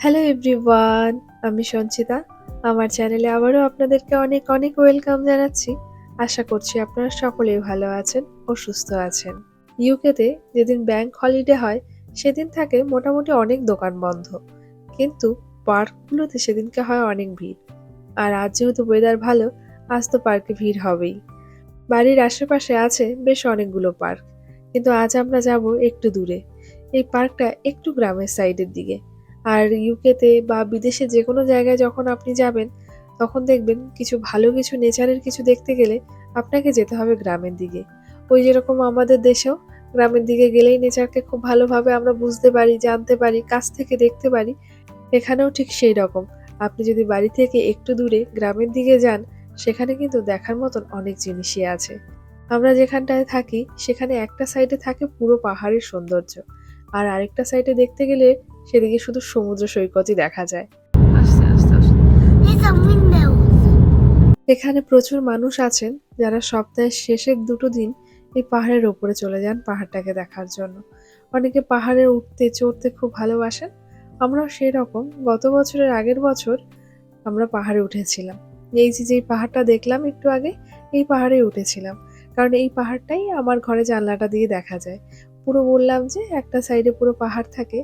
Hello everyone, আমি সঞ্চিতা। আমার চ্যানেলে আবারও আপনাদেরকে অনেক অনেক ওয়েলকাম জানাচ্ছি। আশা করছি আপনারা সকলেই ভালো আছেন ও সুস্থ আছেন। ইউকেতে যেদিন ব্যাংক হলিডে হয় সেদিন থাকে মোটামুটি অনেক দোকান বন্ধ, কিন্তু পার্কগুলোতে সেদিনকে হয় অনেক ভিড়। আর আজ যেহেতু ওয়েদার ভালো, আজ তো পার্কে ভিড় হবেই। বাড়ির আশেপাশে আছে বেশ অনেকগুলো পার্ক, কিন্তু আজ আমরা যাব একটু দূরে। এই পার্কটা একটু গ্রামের সাইডের দিকে। আর ইউকেতে বা বিদেশে যে কোনো জায়গায় যখন আপনি যাবেন, তখন দেখবেন কিছু ভালো কিছু নেচারের কিছু দেখতে গেলে আপনাকে যেতে হবে গ্রামের দিকে। ওই যেরকম আমাদের দেশেও গ্রামের দিকে গেলেই নেচারকে খুব ভালোভাবে আমরা বুঝতে পারি, জানতে পারি, কাছ থেকে দেখতে পারি। এখানেও ঠিক সেই রকম। আপনি যদি বাড়ি থেকে একটু দূরে গ্রামের দিকে যান, সেখানে কিন্তু দেখার মতন অনেক জিনিসই আছে। আমরা যেখানটায় থাকি সেখানে একটা সাইডে থাকে পুরো পাহাড়ের সৌন্দর্য, আর আরেকটা সাইডে দেখতে গেলে সেদিকে শুধু সমুদ্র সৈকতই দেখা যায়। আস্তে আস্তে আস্তে There's a window. এখানে প্রচুর মানুষ আছেন যারা সপ্তাহের শেষের 2টো দিন এই পাহাড়ের ওপরে চলে যান পাহাড়টাকে দেখার জন্য। অনেকে পাহাড়ে উঠতে চড়তে খুব ভালোবাসেন। আমরাও সেই রকম গত বছরের আগের বছর আমরা পাহাড়ে উঠেছিলাম। এই যেই পাহাড়টা দেখলাম একটু আগে, এই পাহাড়ে উঠেছিলাম। কারণ এই পাহাড়টাই আমার ঘরে জানলাটা দিয়ে দেখা যায়। পুরো বললাম যে একটা সাইডে পুরো পাহাড় থাকে।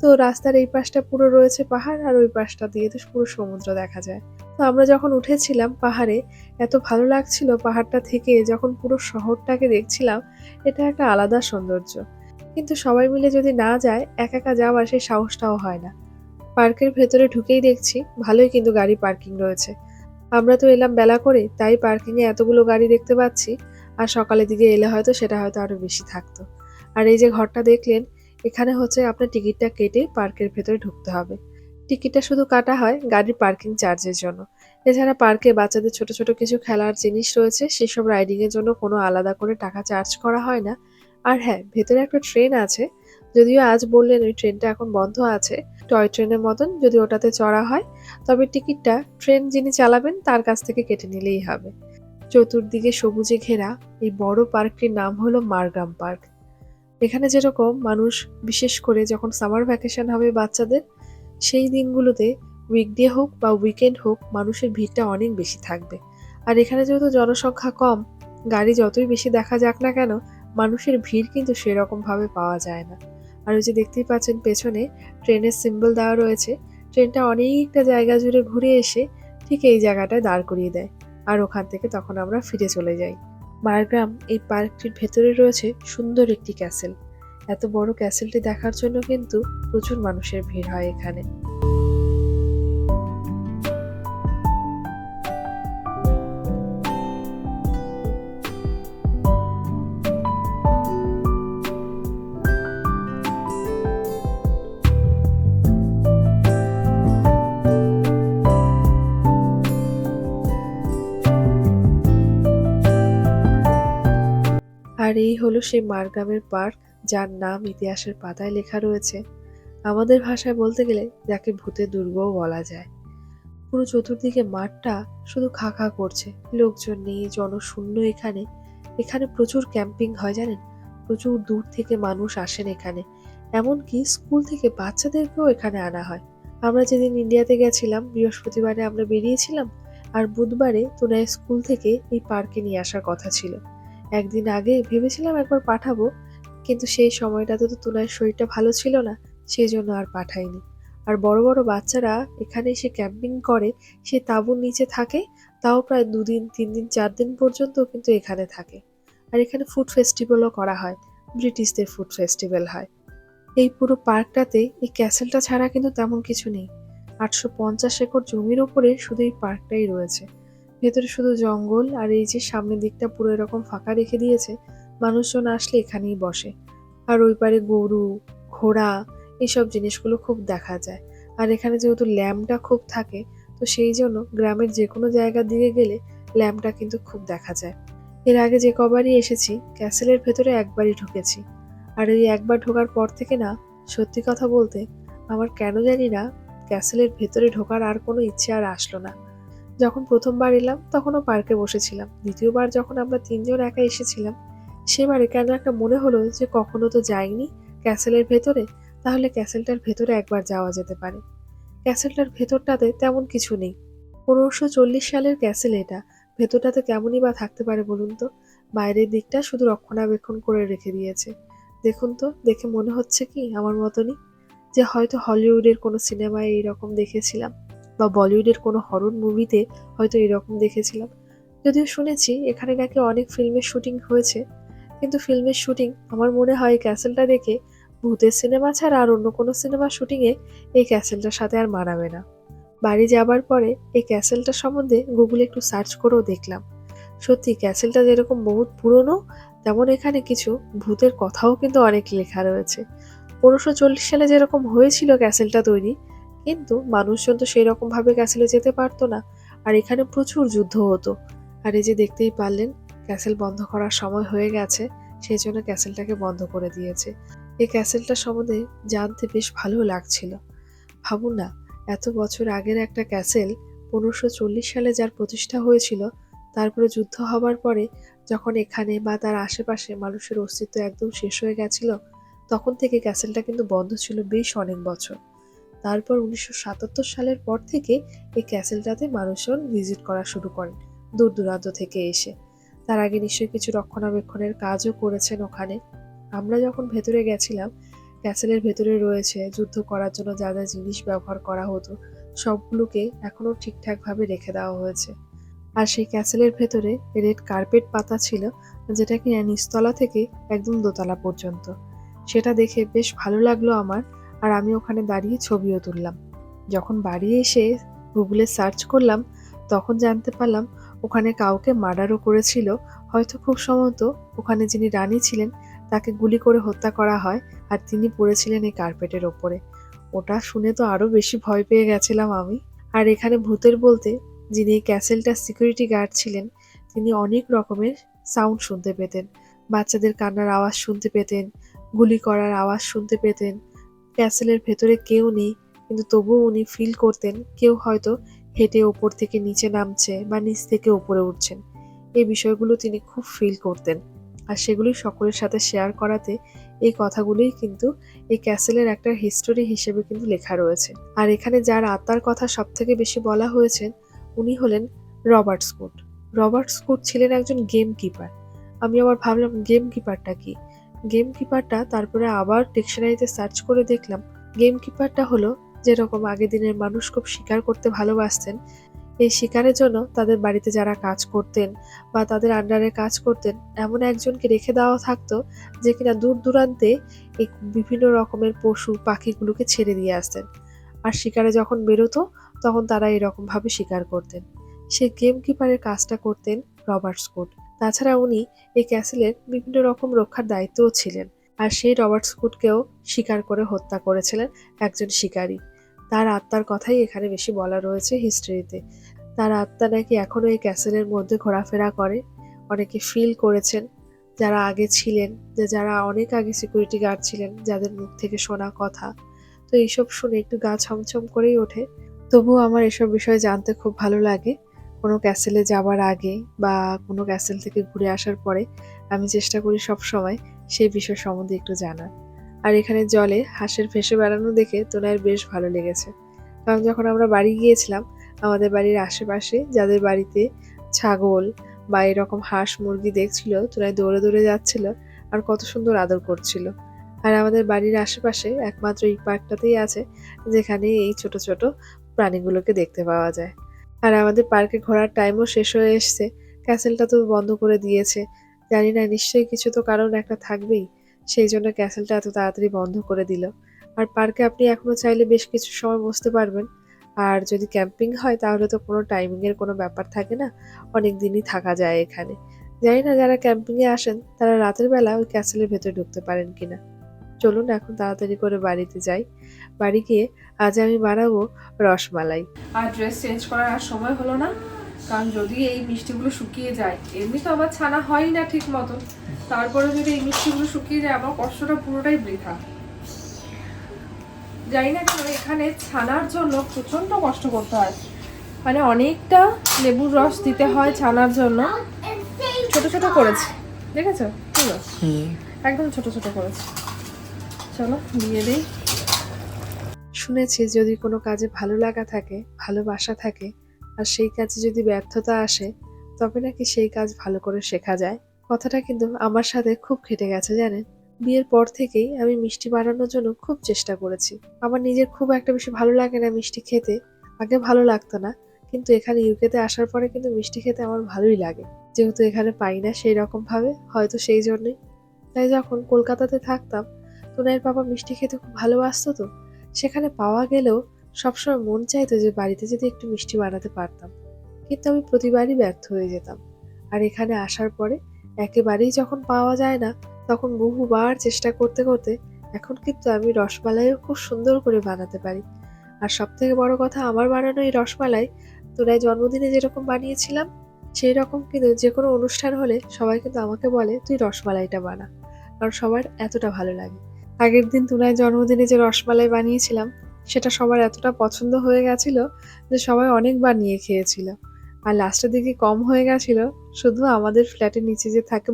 তো রাস্তার এই পাশটা পুরো রয়েছে পাহাড়, আর ওই পাশটা দিয়ে তো পুরো সমুদ্র দেখা যায়। তো আমরা যখন উঠেছিলাম পাহাড়ে, এত ভালো লাগছিল পাহাড়টা থেকে যখন পুরো শহরটাকে দেখছিলাম। এটা একটা আলাদা সৌন্দর্য। কিন্তু সবাই মিলে যদি না যায়, একা একা যাওয়ার সেই সাহসটাও হয় না। পার্কের ভেতরে ঢুকেই দেখছি ভালোই কিন্তু গাড়ি পার্কিং রয়েছে। আমরা তো এলাম বেলা করে, তাই পার্কিং এ এতগুলো গাড়ি দেখতে পাচ্ছি। আর সকালের দিকে এলে হয়তো সেটা হয়তো আরো বেশি থাকতো। আর এই যে ঘরটা দেখলেন, এখানে হচ্ছে আপনার টিকিটটা কেটে পার্কের ভেতরে ঢুকতে হবে। টিকিটটা শুধু কাটা হয় গাড়ির পার্কিং চার্জের জন্য। এছাড়া পার্কে বাচ্চাদের ছোট ছোট কিছু খেলার জিনিস রয়েছে, সেসব রাইডিং এর জন্য কোনো আলাদা করে টাকা চার্জ করা হয় না। আর হ্যাঁ, ভেতরে একটা ট্রেন আছে। যদিও আজ বললেন ওই ট্রেনটা এখন বন্ধ আছে। টয় ট্রেনের মতন যদি ওটাতে চড়া হয়, তবে টিকিটটা ট্রেন যিনি চালাবেন তার কাছ থেকে কেটে নিলেই হবে। চতুর্দিকে সবুজে ঘেরা এই বড় পার্কটির নাম হলো মারগ্রাম পার্ক। এখানে যেরকম মানুষ, বিশেষ করে যখন সামার ভ্যাকেশন হবে বাচ্চাদের, সেই দিনগুলোতে উইকডে হোক বা উইকেন্ড হোক, মানুষের ভিড়টা অনেক বেশি থাকবে। আর এখানে যেহেতু জনসংখ্যা কম, গাড়ি যতই বেশি দেখা যাক না কেন, মানুষের ভিড় কিন্তু সেরকম ভাবে পাওয়া যায় না। আর ওই যে দেখতেই পাচ্ছেন পেছনে ট্রেনের সিম্বল দেওয়া রয়েছে। ট্রেনটা অনেকটা জায়গা জুড়ে ঘুরে এসে ঠিক এই জায়গাটায় দাঁড় করিয়ে দেয়। আর ওখান থেকে তখন আমরা ফিরে চলে যাই। মারগ্রাম এই পার্কটির ভেতরে রয়েছে সুন্দর একটি ক্যাসেল। এত বড় ক্যাসেলটি দেখার জন্য কিন্তু প্রচুর মানুষের ভিড় হয় এখানে। আর এই হলো সেই মারগ্রামের পার্ক, যার নাম ইতিহাসের পাতায় লেখা রয়েছে। আমাদের ভাষায় বলতে গেলে যাকে ভূতের দুর্গও বলা যায়। পুরো চতুর্দিকে মাঠটা শুধু খা খা করছে, লোকজন নেই, জনশূন্য এখানে। এখানে প্রচুর ক্যাম্পিং হয় জানেন। প্রচুর দূর থেকে মানুষ আসেন এখানে। এমনকি স্কুল থেকে বাচ্চাদেরকেও এখানে আনা হয়। আমরা যেদিন ইন্ডিয়াতে গেছিলাম, বৃহস্পতিবারে আমরা বেরিয়েছিলাম। আর বুধবারে তোনায় স্কুল থেকে এই পার্কে নিয়ে আসার কথা ছিল। একদিন আগে ভেবেছিলাম একবার পাঠাবো, কিন্তু সেই সময়টাতে তো তোনার শরীরটা ভালো ছিল না, সেই জন্য আর পাঠাইনি। আর বড় বড় বাচ্চারা এখানে এসে ক্যাম্পিং করে, সে তাঁবুর নিচে থাকে। তাও প্রায় 2 দিন 3 দিন 4 দিন পর্যন্ত কিন্তু এখানে থাকে। আর এখানে ফুড ফেস্টিভ্যালও করা হয়। ব্রিটিশদের ফুড ফেস্টিভ্যাল হয়। এই পুরো পার্কটাতে এই ক্যাসেলটা ছাড়া কিন্তু তেমন কিছু নেই। 850 একর জমির ওপরে শুধু এই পার্কটাই রয়েছে। ভেতরে শুধু জঙ্গল, আর এই যে সামনের দিকটা পুরো এরকম ফাঁকা রেখে দিয়েছে। মানুষজন আসলে এখানেই বসে। আর ওই পারে গরু, ঘোড়া, এইসব জিনিসগুলো খুব দেখা যায়। আর এখানে যেহেতু ল্যাম্পটা খুব থাকে, তো সেই জন্য গ্রামের যে কোনো জায়গার দিকে গেলে ল্যাম্পটা কিন্তু খুব দেখা যায়। এর আগে যে কবারই এসেছি, ক্যাসেলের ভেতরে একবারই ঢুকেছি। আর এই একবার ঢোকার পর থেকে না, সত্যি কথা বলতে আমার কেন জানি না ক্যাসেলের ভেতরে ঢোকার আর কোনো ইচ্ছে আর আসলো না। যখন প্রথমবার এলাম তখনও পার্কে বসেছিলাম। দ্বিতীয়বার যখন আমরা 3জন একা এসেছিলাম, সেবারে কেন একটা মনে হলো যে কখনো তো যাইনি ক্যাসেলের ভেতরে, তাহলে ক্যাসেলটার ভেতরে একবার যাওয়া যেতে পারে। ক্যাসেলটার ভেতরটাতে তেমন কিছু নেই। 1540 সালের ক্যাসেল এটা, ভেতরটাতে কেমনই বা থাকতে পারে বলুন তো? বাইরের দিকটা শুধু রক্ষণাবেক্ষণ করে রেখে দিয়েছে। দেখুন তো, দেখে মনে হচ্ছে কি আমার মতনই, যে হয়তো হলিউডের কোনো সিনেমায় এইরকম দেখেছিলাম, বা বলিউডের কোনো হরর মুভিতে হয়তো এরকম দেখেছিলাম। যদিও শুনেছি এখানে নাকি অনেক ফিল্মের শুটিং হয়েছে, কিন্তু ফিল্মের শুটিং আমার মনে হয় এই ক্যাসেলটা দেখে ভূতের সিনেমা ছাড়া আর অন্য কোনো সিনেমার শুটিংয়ে এই ক্যাসেলটার সাথে আর মানাবে না। বাড়ি যাবার পরে এই ক্যাসেলটা সম্বন্ধে গুগলে একটু সার্চ করেও দেখলাম। সত্যি ক্যাসেলটা যেরকম বহুত পুরনো, তেমন এখানে কিছু ভূতের কথাও কিন্তু অনেক লেখা রয়েছে। 1540 সালে যেরকম হয়েছিল ক্যাসেলটা তৈরি, কিন্তু মানুষজন তো সেই রকম ভাবে ক্যাসেলে যেতে পারতো না, আর এখানে প্রচুর যুদ্ধ হতো। আর এই যে দেখতেই পারলেন, ক্যাসেল বন্ধ করার সময় হয়ে গেছে, সেই জন্য ক্যাসেলটাকে বন্ধ করে দিয়েছে। এই ক্যাসেলটা সম্বন্ধে জানতে বেশ ভালো লাগছিল। ভাবুন না, এত বছর আগের একটা ক্যাসেল, 1540 সালে যার প্রতিষ্ঠা হয়েছিল, তারপরে যুদ্ধ হবার পরে যখন এখানে বা তার আশেপাশে মানুষের অস্তিত্ব একদম শেষ হয়ে গেছিল, তখন থেকে ক্যাসেলটা কিন্তু বন্ধ ছিল বেশ অনেক বছর। তারপর 1977 সালের পর থেকে এই ক্যাসেলটাতে মানুষজন ভিজিট করা শুরু করেন, দূর দূরান্ত থেকে এসে। তার আগে নিশ্চয়ই কিছু রক্ষণাবেক্ষণের কাজও করেছেন ওখানে। আমরা যখন ভেতরে গেছিলাম, ক্যাসেলের ভেতরে রয়েছে যুদ্ধ করার জন্য যা যা জিনিস ব্যবহার করা হতো, সবগুলোকে এখনো ঠিকঠাকভাবে রেখে দেওয়া হয়েছে। আর সেই ক্যাসেলের ভেতরে রেড কার্পেট পাতা ছিল, যেটা কিনা নিচতলা থেকে একদম দোতলা পর্যন্ত। সেটা দেখে বেশ ভালো লাগলো আমার, আর আমি ওখানে দাঁড়িয়ে ছবিও তুললাম। যখন বাড়ি এসে গুগলে সার্চ করলাম, তখন জানতে পারলাম ওখানে কাউকে মার্ডারও করেছিল। হয়তো খুব সম্ভবত ওখানে যিনি রানী ছিলেন তাকে গুলি করে হত্যা করা হয়, আর তিনি পড়েছিলেন এই কার্পেটের ওপরে। ওটা শুনে তো আরো বেশি ভয় পেয়ে গেছিলাম আমি। আর এখানে ভূতের বলতে, যিনি এই ক্যাসেলটার সিকিউরিটি গার্ড ছিলেন, তিনি অনেক রকমের সাউন্ড শুনতে পেতেন। বাচ্চাদের কান্নার আওয়াজ শুনতে পেতেন, গুলি করার আওয়াজ শুনতে পেতেন। ক্যাসেলের ভেতরে কেউ নেই, কিন্তু তবুও উনি ফিল করতেন কেউ হয়তো হেঁটে ওপর থেকে নিচে নামছে বা নিচ থেকে ওপরে উঠছেন। এই বিষয়গুলো তিনি খুব ফিল করতেন, আর সেগুলি সকলের সাথে শেয়ার করাতে এই কথাগুলোই কিন্তু এই ক্যাসেলের একটা হিস্টোরি হিসেবে কিন্তু লেখা রয়েছে। আর এখানে যার আত্মার কথা সব থেকে বেশি বলা হয়েছেন, উনি হলেন রবার্ট স্কুট। রবার্ট স্কুট ছিলেন একজন গেম কিপার। আমি আবার ভাবলাম গেম কিপারটা কি। গেম কিপারটা তারপরে আবার ডিকশনারিতে সার্চ করে দেখলাম, গেম কিপারটা হলো যেরকম আগের দিনের মানুষ খুব শিকার করতে ভালোবাসতেন, এই শিকারের জন্য তাদের বাড়িতে যারা কাজ করতেন বা তাদের আন্ডারে কাজ করতেন, এমন একজনকে রেখে দেওয়া থাকতো, যে কিনা দূর দূরান্তে এই বিভিন্ন রকমের পশু পাখিগুলোকে ছেড়ে দিয়ে আসতেন। আর শিকারে যখন বেরোতো, তখন তারা এরকম ভাবে শিকার করতেন। সে গেম কিপারের কাজটা করতেন রবার্ট স্কুট। তাছাড়া উনি এই ক্যাসেলের বিভিন্ন রকম রক্ষার দায়িত্বও ছিলেন। আর সেই রবার্ট স্কুটকেও শিকার করে হত্যা করেছিলেন একজন শিকারী। তার আত্মার কথাই এখানে বেশি বলা রয়েছে হিস্ট্রিতে। তার আত্মা নাকি এখনো এই ক্যাসেলের মধ্যে ঘোরাফেরা করে। অনেকে ফিল করেছেন, যারা আগে ছিলেন, যারা অনেক আগে সিকিউরিটি গার্ড ছিলেন, যাদের মুখ থেকে শোনা কথা। তো এইসব শুনে একটু গা ছমছম করেই ওঠে। তবুও আমার এসব বিষয়ে জানতে খুব ভালো লাগে। কোনো ক্যাসেলে যাবার আগে বা কোনো ক্যাসেল থেকে ঘুরে আসার পরে আমি চেষ্টা করি সবসময় সেই বিষয় সম্বন্ধে একটু জানার। আর এখানে জলে হাঁসের ভেসে বেড়ানো দেখে তোনার বেশ ভালো লেগেছে। কারণ যখন আমরা বাড়ি গিয়েছিলাম, আমাদের বাড়ির আশেপাশে যাদের বাড়িতে ছাগল বা এরকম হাঁস মুরগি দেখছিল, তোনায় দৌড়ে দৌড়ে যাচ্ছিল আর কত সুন্দর আদর করছিল। আর আমাদের বাড়ির আশেপাশে একমাত্র এই পার্কটাতেই আছে যেখানে এই ছোট ছোট প্রাণীগুলোকে দেখতে পাওয়া যায়। আর আমাদের পার্কে ঘোরার টাইমও শেষ হয়ে এসছে, ক্যাসেলটা তো বন্ধ করে দিয়েছে। জানি না, নিশ্চয়ই কিছু তো কারণ একটা থাকবেই, সেই জন্য ক্যাসেলটা এত তাড়াতাড়ি বন্ধ করে দিল। আর পার্কে আপনি এখনো চাইলে বেশ কিছু সময় বসতে পারবেন। আর যদি ক্যাম্পিং হয় তাহলে তো কোনো টাইমিংয়ের কোনো ব্যাপার থাকে না, অনেক দিনই থাকা যায় এখানে। জানি না যারা ক্যাম্পিংয়ে আসেন তারা রাতের বেলা ওই ক্যাসেলের ভেতরে ঢুকতে পারেন কিনা। চলুন এখন তাড়াতাড়ি করে বাড়িতে যাই। বাড়ি গিয়ে আজ আমি বানাবো রসমালাই। আর ড্রেস চেঞ্জ করার আর সময় হলো না, কারণ যদি এই মিষ্টিগুলো শুকিয়ে যায়, এমনি তো আমার ছানা হয় না ঠিক মতো, তারপরে যদি এই মিষ্টিগুলো শুকিয়ে যায় আমার কষ্টটা পুরোটাই বৃথা। জানি না কেন এখানে ছানার জন্য প্রচন্ড কষ্ট করতে হয়, মানে অনেকটা লেবুর রস দিতে হয় ছানার জন্য। ছোট ছোট করেছি, দেখেছো? ঠিক আছে, একদম ছোট ছোট করেছি। চলো দিয়ে দিই। শুনেছি যদি কোনো কাজে ভালো লাগা থাকে, ভালোবাসা থাকে, আর সেই কাজে যদি ব্যর্থতা আসে, তবে নাকি সেই কাজ ভালো করে শেখা যায়। কথাটা কিন্তু আমার সাথে খুব খেটে গেছে জানেন। বিয়ের পর থেকেই আমি মিষ্টি বানানোর জন্য খুব চেষ্টা করেছি। আমার নিজের খুব একটা বেশি ভালো লাগে না মিষ্টি খেতে। আগে ভালো লাগতো না। কিন্তু এখানে ইউকেতে আসার পরে কিন্তু মিষ্টি খেতে আমার ভালোই লাগে। যেহেতু এখানে পাই না সেই রকম ভাবে, হয়তো সেই জন্যই। তাই যখন কলকাতাতে থাকতাম, তোনাইয়ের বাবা মিষ্টি খেতে খুব ভালোবাসতো তো। সেখানে পাওয়া গেলেও সবসময় মন চাইতো যে বাড়িতে যদি একটু মিষ্টি বানাতে পারতাম। কিন্তু আমি প্রতিবারই ব্যর্থ হয়ে যেতাম। আর এখানে আসার পরে একেবারেই যখন পাওয়া যায় না, তখন বহুবার চেষ্টা করতে করতে এখন কিন্তু আমি রসমালাইও খুব সুন্দর করে বানাতে পারি। আর সবথেকে বড় কথা, আমার বানানো এই রসমালাই তোরাই জন্মদিনে যেরকম বানিয়েছিলাম, সেই রকম কিন্তু যেকোনো অনুষ্ঠান হলে সবাই কিন্তু আমাকে বলে তুই রসমালাইটা বানা। কারণ সবার এতটা ভালো লাগে। আগের দিন তুনার জন্মদিনে যে রসমালাই বানিয়েছিলাম, সেটা সবার এতটা পছন্দ হয়ে গেছিল যে সবাই অনেকবার নিয়ে খেয়েছিল। আর লাস্টের দিকে কম হয়ে গেছিল শুধু আমাদের ফ্ল্যাটের নিচে যে থাকে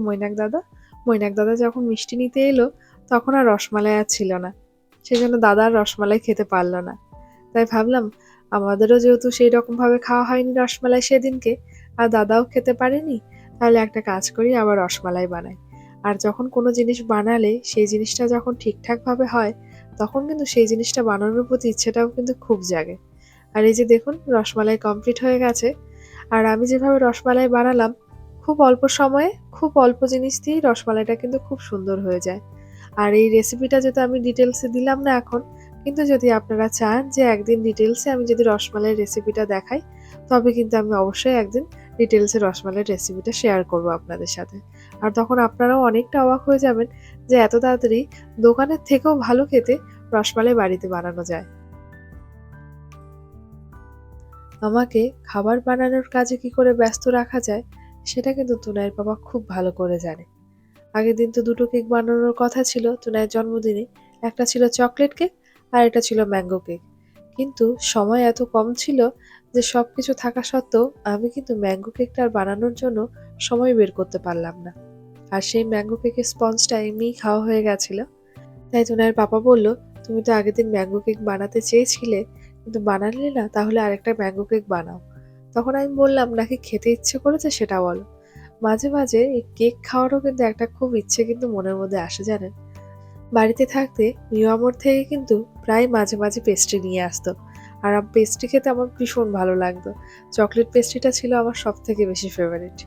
মৈনাক দাদা যখন মিষ্টি নিতে এলো, তখন আর রসমালাই আর ছিল না। সেজন্য দাদা আর রসমালাই খেতে পারলো না। তাই ভাবলাম আমাদেরও যেহেতু সেই রকম ভাবে খাওয়া হয়নি রসমালাই সেদিনকে, আর দাদাও খেতে পারেনি, তাহলে একটা কাজ করি আবার রসমালাই বানাই। আর যখন কোনো জিনিস বানালে সেই জিনিসটা যখন ঠিকঠাক ভাবে হয়, তখন কিন্তু সেই জিনিসটা বানানোর প্রতি ইচ্ছেটাও কিন্তু খুব জাগে। আর এই যে দেখুন রসমালাই কমপ্লিট হয়ে গেছে। আর আমি যেভাবে রসমালাই বানালাম, খুব অল্প সময়ে খুব অল্প জিনিস দিয়েই রসমালাইটা কিন্তু খুব সুন্দর হয়ে যায়। আর এই রেসিপিটা যেহেতু আমি ডিটেলসে দিলাম না এখন, কিন্তু যদি আপনারা চান যে একদিন ডিটেলসে আমি যদি রসমালাইয়ের রেসিপিটা দেখাই, তবে কিন্তু আমি অবশ্যই একদিন ডিটেলসে রসমালাইয়ের রেসিপিটা শেয়ার করব আপনাদের সাথে। আর তখন আপনারাও অনেকটা অবাক হয়ে যাবেন যে এত তাড়াতাড়ি দোকানের থেকেও ভালো খেতে রসমালাই বাড়িতে বানানো যায়। আমাকে খাবার বানানোর কাজে কি করে ব্যস্ত রাখা যায়, সেটা কিন্তু তুনাইয়ের বাবা খুব ভালো করে জানে। আগের দিন তো দুটো কেক বানানোর কথা ছিল তুনাইয়ের জন্মদিনে। একটা ছিল চকলেট কেক, আর একটা ছিল ম্যাঙ্গো কেক। কিন্তু সময় এত কম ছিল যে সবকিছু থাকা সত্ত্বেও আমি কিন্তু ম্যাঙ্গো কেকটা আর বানানোর জন্য সময় বের করতে পারলাম না। আর সেই ম্যাঙ্গো কেকের স্পঞ্জটা এমনিই খাওয়া হয়ে গেছিল। তাই তুনাইয়ের পাপা বলল, তুমি তো আগের দিন ম্যাঙ্গো কেক বানাতে চেয়েছিলে, কিন্তু বানালে না, তাহলে আরেকটা ম্যাঙ্গো কেক বানাও। তখন আমি বললাম, নাকি খেতে ইচ্ছে করেছে সেটা বলো। মাঝে মাঝে এই কেক খাওয়ারও কিন্তু একটা খুব ইচ্ছে কিন্তু মনের মধ্যে আসে জানেন। বাড়িতে থাকতে মিয়ামর থেকে কিন্তু প্রায় মাঝে মাঝে পেস্ট্রি নিয়ে আসতো। আর পেস্ট্রি খেতে আমার ভীষণ ভালো লাগতো। চকলেট পেস্ট্রিটা ছিল আমার সব থেকে বেশি ফেভারিট।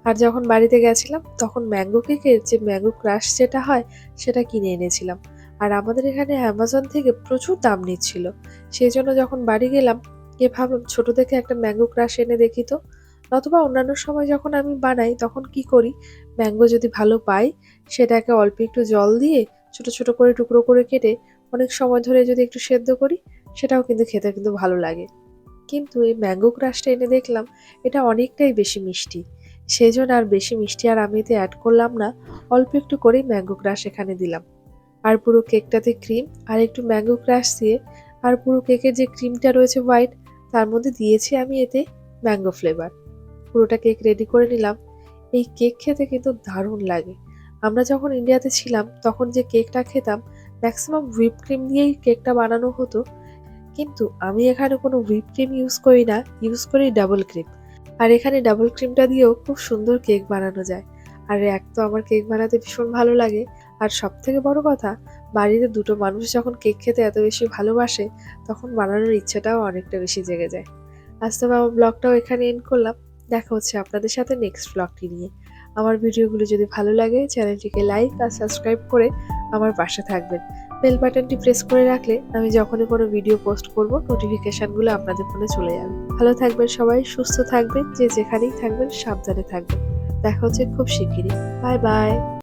আর যখন বাড়িতে গেছিলাম তখন ম্যাঙ্গো কেকের যে ম্যাঙ্গো ক্রাশ যেটা হয়, সেটা কিনে এনেছিলাম। আর আমাদের এখানে অ্যামাজন থেকে প্রচুর দাম নিচ্ছিল। সেই জন্য যখন বাড়ি গেলাম, গিয়ে ভাবলাম ছোট থেকে একটা ম্যাঙ্গো ক্রাশ এনে দেখি তো। নতুবা অন্যান্য সময় যখন আমি বানাই তখন কি করি, ম্যাঙ্গো যদি ভালো পাই, সেটাকে অল্প একটু জল দিয়ে ছোট ছোট করে টুকরো করে কেটে অনেক সময় ধরে যদি একটু সেদ্ধ করি, সেটাও কিন্তু খেতে কিন্তু ভালো লাগে। কিন্তু এই ম্যাঙ্গো ক্রাশটা এনে দেখলাম এটা অনেকটাই বেশি মিষ্টি। সেজন্য আর বেশি মিষ্টি আর আমি এতে অ্যাড করলাম না। অল্প একটু করেই ম্যাঙ্গো ক্রাশ এখানে দিলাম। আর পুরো কেকটাতে ক্রিম আর একটু ম্যাঙ্গো ক্রাশ দিয়ে, আর পুরো কেকের যে ক্রিমটা রয়েছে হোয়াইট, তার মধ্যে দিয়েছি আমি এতে ম্যাঙ্গো ফ্লেভার। পুরোটা কেক রেডি করে নিলাম। এই কেক খেতে কিন্তু দারুণ লাগে। আমরা যখন ইন্ডিয়াতে ছিলাম তখন যে কেকটা খেতাম, ম্যাক্সিমাম হুইপ ক্রিম দিয়েই কেকটা বানানো হতো। কিন্তু আমি এখানে কোনো হুইপ ক্রিম ইউজ করি না, ইউজ করি ডাবল ক্রিম। আর এখানে ডাবল ক্রিমটা দিয়েও খুব সুন্দর কেক বানানো যায়। আর এক তো আমার কেক বানাতে ভীষণ ভালো লাগে, আর সব থেকে বড় কথা, বাড়িতে দুটো মানুষ যখন কেক খেতে এত বেশি ভালোবাসে, তখন বানানোর ইচ্ছাটাও অনেকটা বেশি জেগে যায়। আজ তবে আমার ব্লগটাও এখানে এন্ড করলাম। দেখা হচ্ছে আপনাদের সাথে নেক্সট ব্লগটি নিয়ে। আমার ভিডিওগুলো যদি ভালো লাগে, চ্যানেলটিকে লাইক আর সাবস্ক্রাইব করে আমার পাশে থাকবেন। বেল বাটনটি প্রেস করে রাখলে আমি যখনই কোনো ভিডিও পোস্ট করব, নোটিফিকেশনগুলো আপনাদের ফোনে চলে যাবে। ভালো থাকবেন সবাই, সুস্থ থাকবেন, যে যেখানেই থাকবেন সাবধানে থাকবেন। দেখা হচ্ছে খুব শিগগিরই। Bye bye.